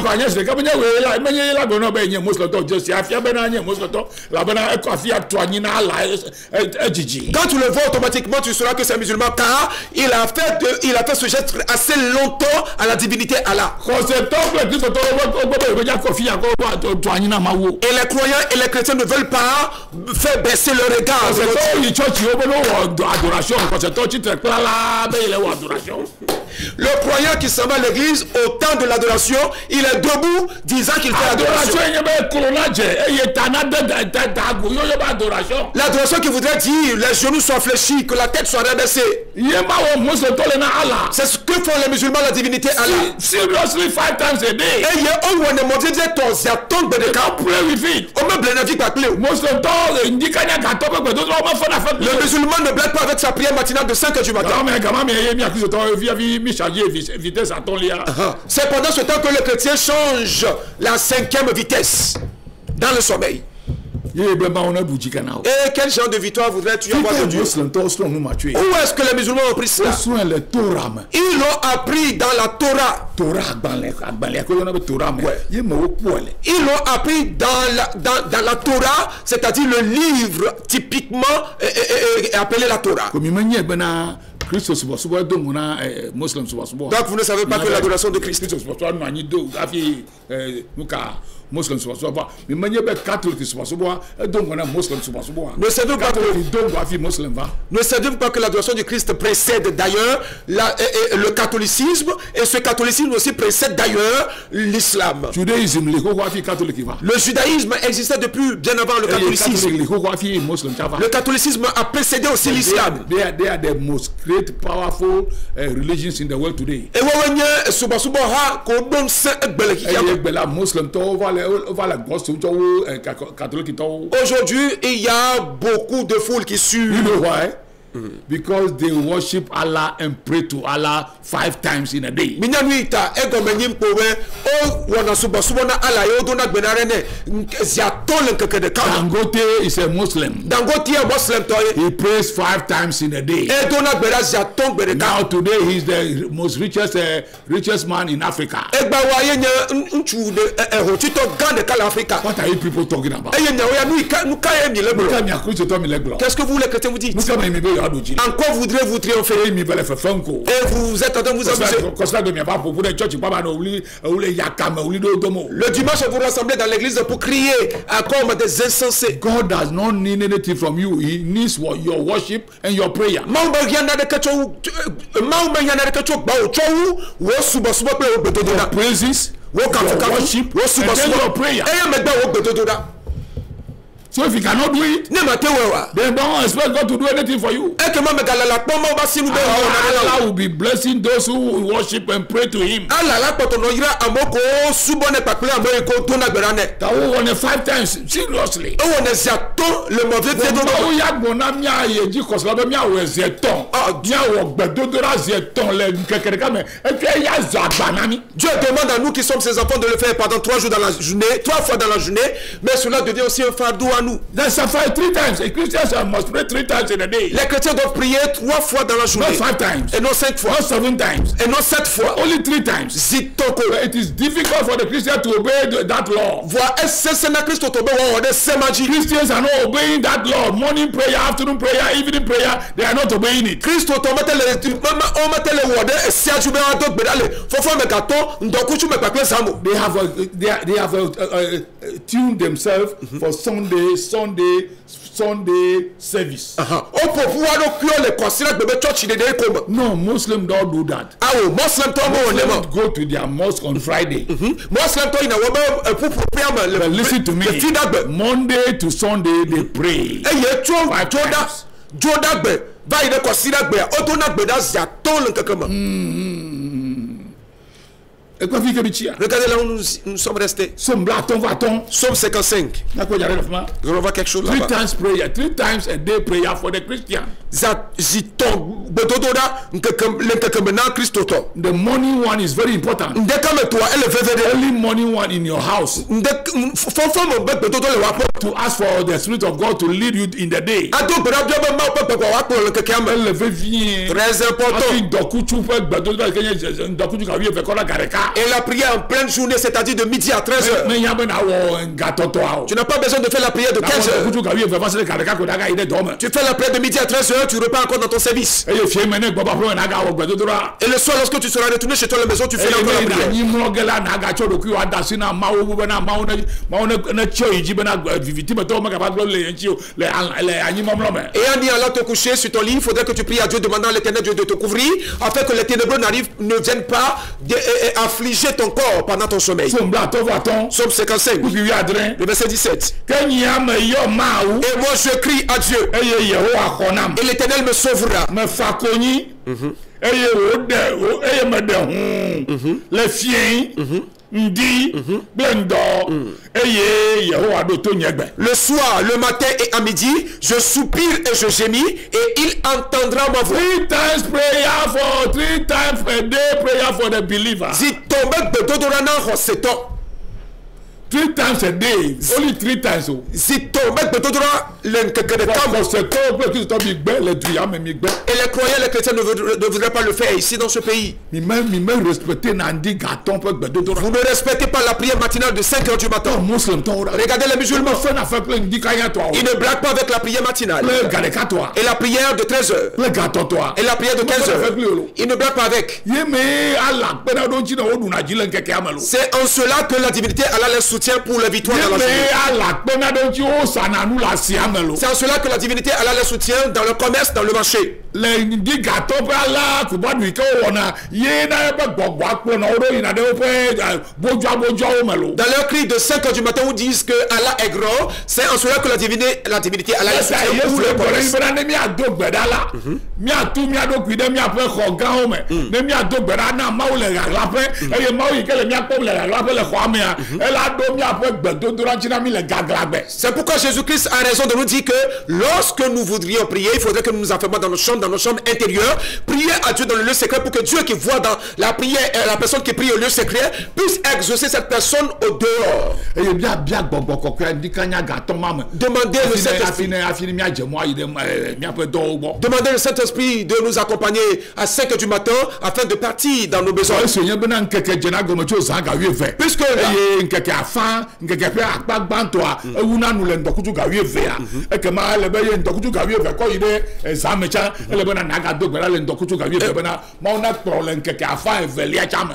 Quand tu le vois automatiquement, tu sauras que c'est un musulman car il a fait ce geste assez longtemps à la divinité Allah. Et les croyants et les chrétiens ne veulent pas faire baisser leur regard. Le croyant qui s'en va à l'église au temps de l'adoration, il est debout disant qu'il fait l'adoration. L'adoration qui voudrait dire les genoux soient fléchis, que la tête soit rabaissée. C'est ce que font les musulmans, la divinité Allah. Seriously, 5 times a day. Et il y a un ou un modèle de ton ziaton de cas. Pray with it. On me blâme avec la clé. Le musulman ne blague pas avec sa prière matinale de 5h du matin. C'est pendant ce temps que le chrétien change la 5e vitesse dans le sommeil. Et quel genre de victoire voudrais-tu avoir de Dieu? Où est-ce que les musulmans ont pris cela? Ils l'ont appris dans la Torah. Ils l'ont appris dans la Torah, c'est-à-dire le livre typiquement appelé la Torah. Donc vous ne savez pas que l'adoration de Christ. Ne savez pas que l'adoration du Christ précède d'ailleurs le catholicisme, et ce catholicisme aussi précède d'ailleurs l'islam. Le judaïsme existait depuis bien avant le catholicisme. Le catholicisme a précédé aussi l'islam. They are the most great powerful religions in the world today. Aujourd'hui, il y a beaucoup de foules qui suivent. Because they worship Allah and pray to Allah 5 times in a day. Minyanuita ego menyimpowe o wana suba na ala yo dona gbenare ne ziatole nkekede kama. Dangote is a Muslim. Dangote is a Muslim toye. He prays 5 times in a day. E dona gbera ziaton gbere ka. Now today he is the most richest man in Africa. Egba wa ye nya nchu de hotito gande kala Africa. What are you people talking about? E nya ya nu ka ye mi leblo. Qu'est-ce que vous les chrétiens vous dites? En quoi voudrez-vous triompher? Et vous êtes en train de vous amuser. Le dimanche, vous rassemblez dans l'église pour crier comme des insensés. God does not need anything from you. He needs your worship and your prayer. Your praises, your worship, and your prayer. So if you cannot do it, then don't expect God to do anything for you. Allah will be blessing those who worship and pray to Him. That will won 5 times seriously. Dieu demande à nous qui sommes ses enfants de le faire pendant 3 jours dans la journée, 3 fois dans la journée, mais cela devient aussi un fardeau à nous. That's a 5 times. A Christian must pray 3 times in a day. Les chrétiens doivent prier 3 fois dans la journée. Not 5 times. Et non 5 fois. Not 7 times. Et non 7 fois. Only 3 times. It is difficult for the Christian to obey that law. Christians are not obeying that law. Morning prayer, afternoon prayer, evening prayer, they are not obeying it. They have tuned themselves for Sunday service. No, Muslims don't do that. Muslims go to their mosque on Friday. But listen to me. Monday to Sunday they pray. 5 times. Regardez là où nous sommes restés. Somme 55. Je revois quelque chose là-bas. 3 times prayer, 3 times a day prayer for the Christian. The morning one is very important. Early morning one in your house. To ask for the Spirit of God to lead you in the day. Très important. Et la prière en pleine journée, c'est-à-dire de midi à 13h. Tu n'as pas besoin de faire la prière de 15h. Tu fais la prière de midi à 13h, tu repars encore dans ton service. Et le soir, lorsque tu seras retourné chez toi à la maison, tu fais encore la prière. Et en y allant te coucher sur ton lit, il faudrait que tu pries à Dieu demandant à l'Éternel Dieu de te couvrir afin que les ténébreux ne viennent pas affliger ton corps pendant ton sommeil. Somme 55, le verset 17. Et moi je crie à Dieu et l'Éternel me sauvera. Les fiens Ndi, le soir, le matin et à midi, je soupire et je gémis et il entendra ma voix. 3 times a day prayer for the believer. 3 times a day, only 3 times. Et les croyants, les chrétiens ne voudraient pas le faire ici dans ce pays. Vous ne respectez pas la prière matinale de 5h du matin. Regardez les musulmans. Ils ne blaguent pas avec la prière matinale. Et la prière de 13h. Et la prière de 15h. Ils ne blaguent pas avec. C'est en cela que la divinité Allah les soutient pour la victoire dans la journée. C'est en cela que la divinité Allah les soutient dans le commerce, dans le marché. Dans leur cri de 5h du matin où disent que Allah est grand, c'est en cela que la divinité Allah les soutient pour le commerce. C'est pourquoi Jésus-Christ a raison de nous dire que lorsque nous voudrions prier, il faudrait que nous nous enfermions dans nos chambres intérieures, prier à Dieu dans le lieu secret pour que Dieu qui voit dans la prière, la personne qui prie au lieu secret, puisse exaucer cette personne au dehors. Demandez le Saint-Esprit. Demandez le Saint-Esprit de nous accompagner à 5 h du matin afin de partir dans nos besoins. Puisque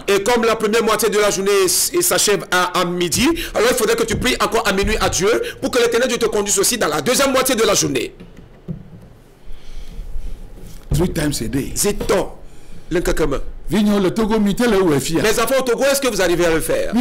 et comme la première moitié de la journée s'achève à midi, alors il faudrait que tu pries encore à minuit à Dieu pour que l'Éternel Dieu te conduise aussi dans la deuxième moitié de la journée. 3 times a day. C'est temps. Les enfants au Togo, est-ce que vous arrivez à le faire?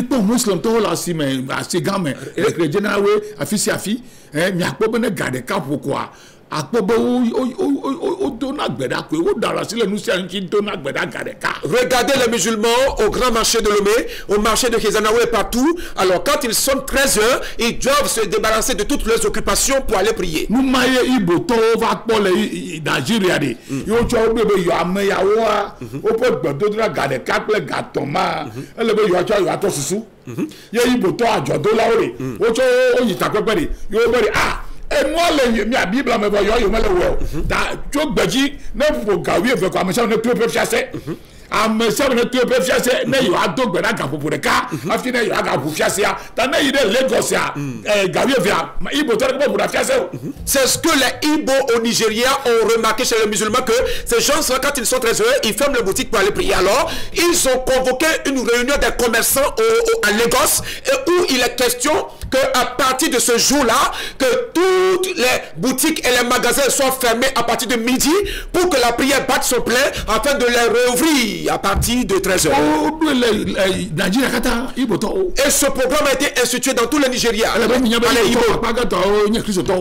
Regardez les musulmans au grand marché de Lomé, au marché de Kézanaoué, partout. Alors quand ils sont 13 h, ils doivent se débarrasser de toutes leurs occupations pour aller prier. Et moi, la Bible me voit, je me le vois. Tu as dit, ne faut pas gagner, faut que je ne peux chasser. Mais ça ne peut pas chasser. Ne y a donc ben à pour le cas. À finir, il y a pour chasser. T'as n'a idée Lagos à gagner vers. Ibo t'as pas pour la chasser. C'est ce que les Ibo au Nigeria ont remarqué chez les musulmans que ces gens, quand ils sont très heureux, ils ferment les boutiques pour aller prier. Alors, ils ont convoqué une réunion des commerçants à Lagos où il est question qu'à partir de ce jour-là, que toutes les boutiques et les magasins soient fermés à partir de midi pour que la prière batte son plein afin de les réouvrir à partir de 13 h. Et ce programme a été institué dans tout le Nigeria.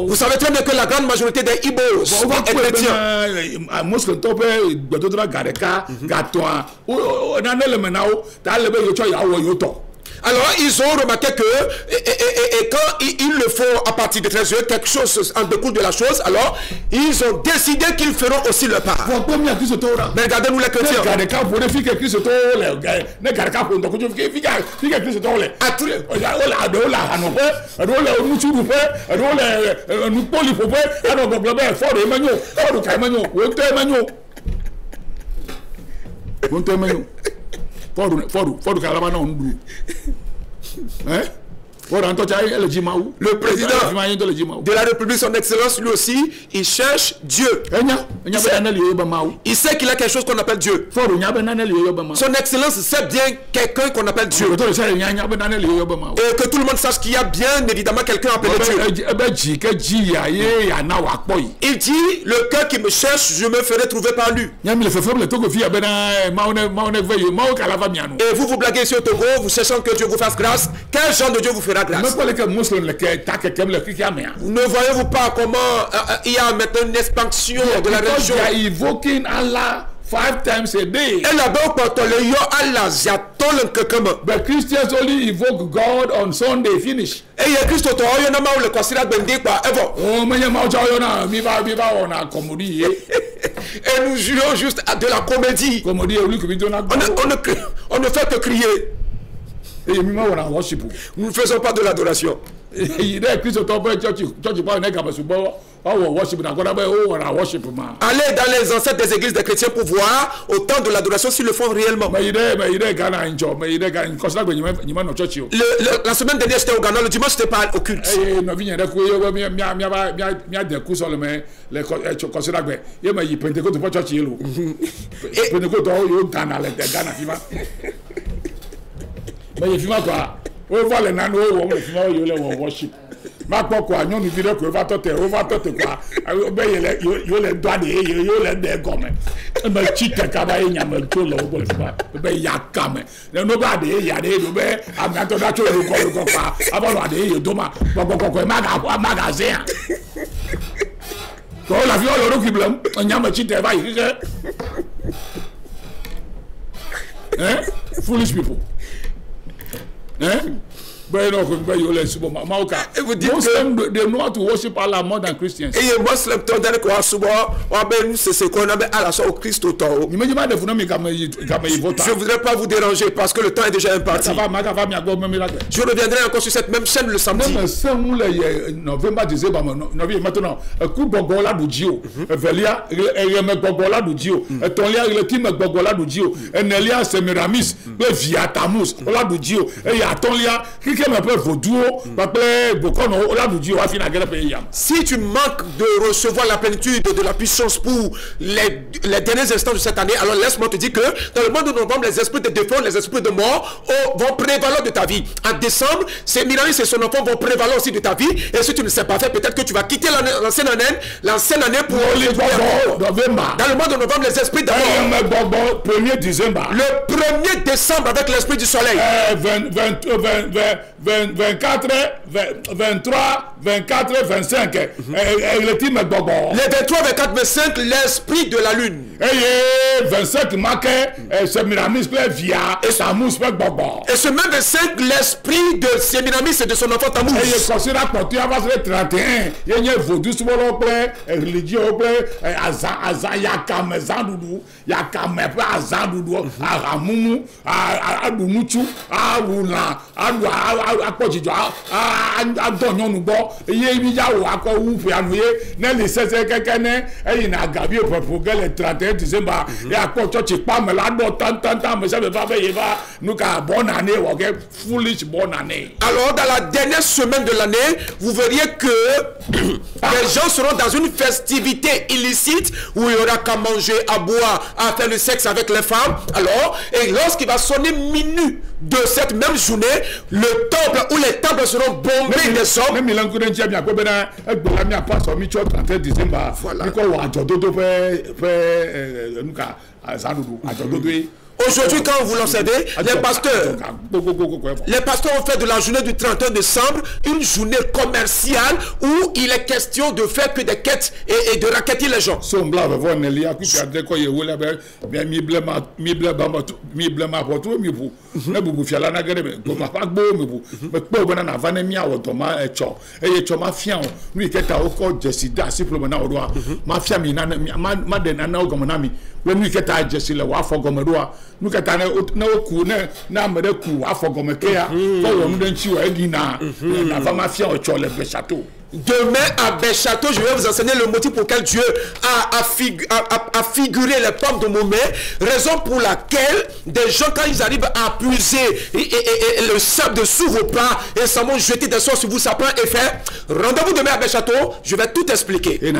Vous savez très bien que la grande majorité des Ibo sont chrétiens. Alors, ils ont remarqué que et quand ils le font à partir de 13 h, quelque chose en découle de la chose, alors ils ont décidé qu'ils feront aussi leur part. Mais regardez-nous les chrétiens. Le président de la République, son Excellence, lui aussi, il cherche Dieu. Il sait qu'il a quelque chose qu'on appelle Dieu. Son Excellence sait bien quelqu'un qu'on appelle Dieu. Et que tout le monde sache qu'il y a bien évidemment quelqu'un appelé Dieu. Il dit, le cœur qui me cherche, je me ferai trouver par lui. Et vous vous blaguez ici au Togo, vous cherchant que Dieu vous fasse grâce. Quel genre de Dieu vous fera grâce? Ne voyez-vous pas comment il y a maintenant une expansion de la religion? 5 times a day. But Christians only invoke God on Sunday. Finish. Oh, et nous jouons juste de la comédie. On ne fait que crier. Nous ne faisons pas de l'adoration. Allez dans les ancêtres des églises des chrétiens pour voir au temps de l'adoration s'ils le font réellement. La semaine dernière j'étais au Ghana, le dimanche j'étais pas au culte. On va les nanos, on va les worship. Ma quoi, nous vidéo que va tenter quoi. Yo les doigts les gomme. Mais chique kaba y nyam to lo bo fa. Be ya kame. No ba de ya de do be amato da to ko pa. Abalo de yo doma. Ko magasin. Ko la vie le rokiblem, nyam chique ba yi. Foolish people. Et vous dites Muslims, they know how to worship Allah more than Christians. Et les Muslims t'ont dit quoi souvent, c'est ce qu'on appelle Allah au Christ au temps. Je ne voudrais pas vous déranger parce que le temps est déjà imparti. Je reviendrai encore sur cette même chaîne le samedi. Si tu manques de recevoir la plénitude de la puissance pour les derniers instants de cette année, alors laisse-moi te dire que dans le mois de novembre, les esprits de défaut, les esprits de mort vont prévaloir de ta vie. En décembre, ces Miramis et son enfant vont prévaloir aussi de ta vie. Et si tu ne sais pas faire, peut-être que tu vas quitter l'ancienne année pour dans le mois de novembre, les esprits de mort. 1er décembre. Le 1er décembre avec l'esprit du soleil. 24, 23, 24, 25. Les 23, 24, 25, l'esprit de la lune. Et 25 marquait Semiramis via et Tammuz. Et ce même 25, l'esprit de Semiramis et de son enfant Tammuz. Et il considère pour tu avoir le 31. Il y a vaudou sur le plan, religieux au plan, Yakam Zandoudou, Yakam Zandoudou, Aramumu, Adumuchu, Arula, Akpojijo, Adonyonubo, Yemiyawo, Akoufu, Anouye, Nelly Sese Kekene, et il n'a gabi pour le 31 décembre, et à quoi tu pas me la tant, mais ça ne va pas y avoir, nous qu'à bonne année, ok, foolish bonne année. Alors, dans la dernière semaine de l'année, vous verriez que les gens seront dans une festivité illicite où il y aura qu'à manger, à boire, à faire le sexe avec les femmes. Alors, et lorsqu'il va sonner minuit de cette même journée, le temple ou les temples seront bombés des hommes. Même il Aujourd'hui, quand vous l'observez, les pasteurs ont fait de la journée du 31 décembre une journée commerciale où il est question de faire que des quêtes et de racketter les gens. Nous Demain à Béchâteau, je vais vous enseigner le motif pour lequel Dieu a figuré les pommes de Mahomet, raison pour laquelle des gens, quand ils arrivent à puiser et le sable dessous vos pas et ça vont jeter des sorts sur vous, ça prend effet. Rendez-vous demain à Béchâteau, je vais tout expliquer. Et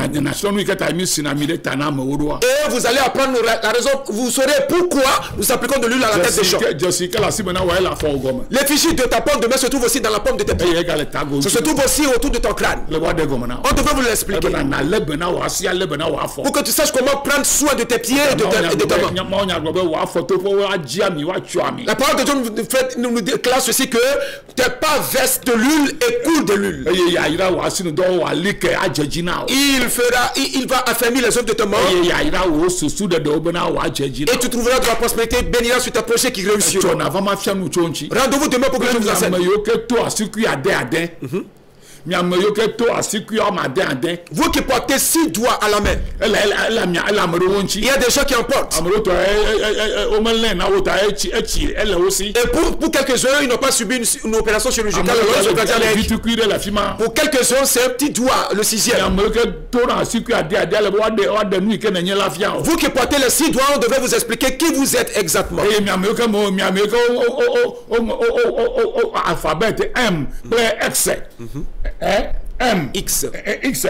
vous allez apprendre la raison, vous saurez pourquoi nous appliquons de l'huile à la tête des gens. L'effigie de ta pomme de main se trouve aussi dans la pomme de tes pieds. Ça se trouve aussi autour de ton crâne. On devrait vous l'expliquer. Pour que tu saches comment prendre soin de tes pieds et de ta main. La parole de Dieu nous déclare ceci que tes pas versent de l'huile et coulent de l'huile. Il va affermir les œuvres de ta main. Et tu trouveras de la prospérité, bénira sur tes projets qui réussiront. Rendez-vous demain pour que je vous enseigne. Vous qui portez 6 doigts à la main, il y a des gens qui en portent. Et pour quelques-uns, ils n'ont pas subi une opération chirurgicale. Pour quelques-uns, c'est un petit doigt, le 6e. Vous qui portez les 6 doigts, on devrait vous expliquer qui vous êtes exactement. Alphabet M, X. X.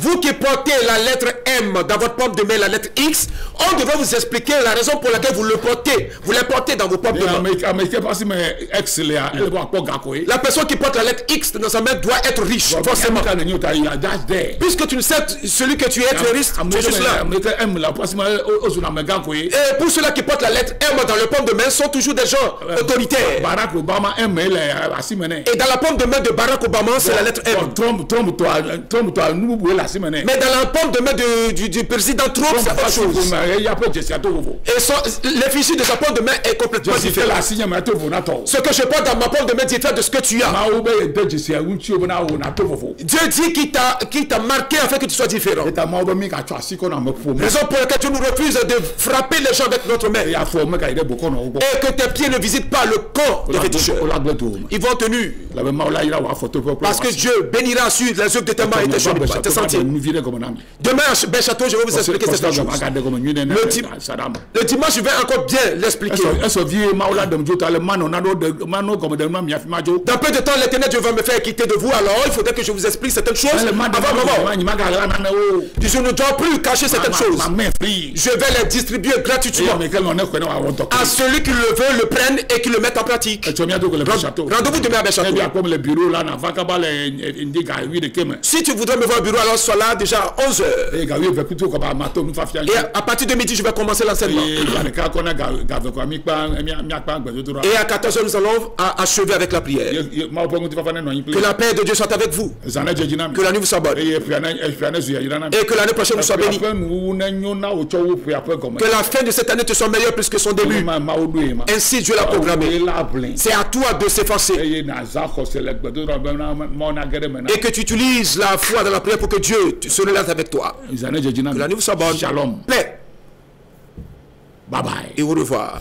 Vous qui portez la lettre M dans votre pomme de main, la lettre X, on devrait vous expliquer la raison pour laquelle vous le portez. Vous la portez dans vos pommes de main. La personne qui porte la lettre X dans sa main doit être riche, forcément. Puisque tu ne sais celui que tu es riche, tu es juste là. Et pour ceux-là qui portent la lettre M dans le pomme de main sont toujours des gens autoritaires. Obama M il est assis mené. Et dans la paume de main de Barack Obama, c'est la lettre M. Trump toi nous pouvons la mené. Mais dans la paume de main du président Trump, c'est autre chose. Il y a pas de Et l'effigie de sa paume de main est complètement différente. Ce que je porte dans ma paume de main diffère de ce que tu as. Dieu dit qu'il t'a marqué afin que tu sois différent. Raison pour laquelle tu nous refuses de frapper les gens avec notre main. Et que tes pieds ne visitent pas le corps des féticheurs. Ils vont te nuire. Parce que Dieu bénira sur les œuvres de tes mains et tes chemins. Demain à Béchâteau, je vais vous expliquer cette chose. Le dimanche, je vais encore bien l'expliquer. Dans peu de temps, l'Éternel Dieu va me faire quitter de vous. Alors, il faudrait que je vous explique certaines choses avant ma mort. Je ne dois plus cacher certaines choses. Je vais les distribuer gratuitement. À celui qui le veut, le prenne et qui le mette en pratique. Rendez-vous demain à Béchâteau. Si tu voudrais me voir au bureau, alors sois là déjà à 11h. Et à partir de midi, je vais commencer l'enseignement. Et à 14h, nous allons achever avec la prière. Que la paix de Dieu soit avec vous. Que la nuit vous soit bonne. Et que l'année prochaine vous soit bénie. Que la fin de cette année te soit meilleure plus que son début. Ainsi Dieu l'a programmé. C'est à toi de s'efforcer. Et que tu utilises la foi dans la prière pour que Dieu se relève avec toi. Que la nuit vous soit bonne. Shalom. Paix. Bye bye. Et au revoir.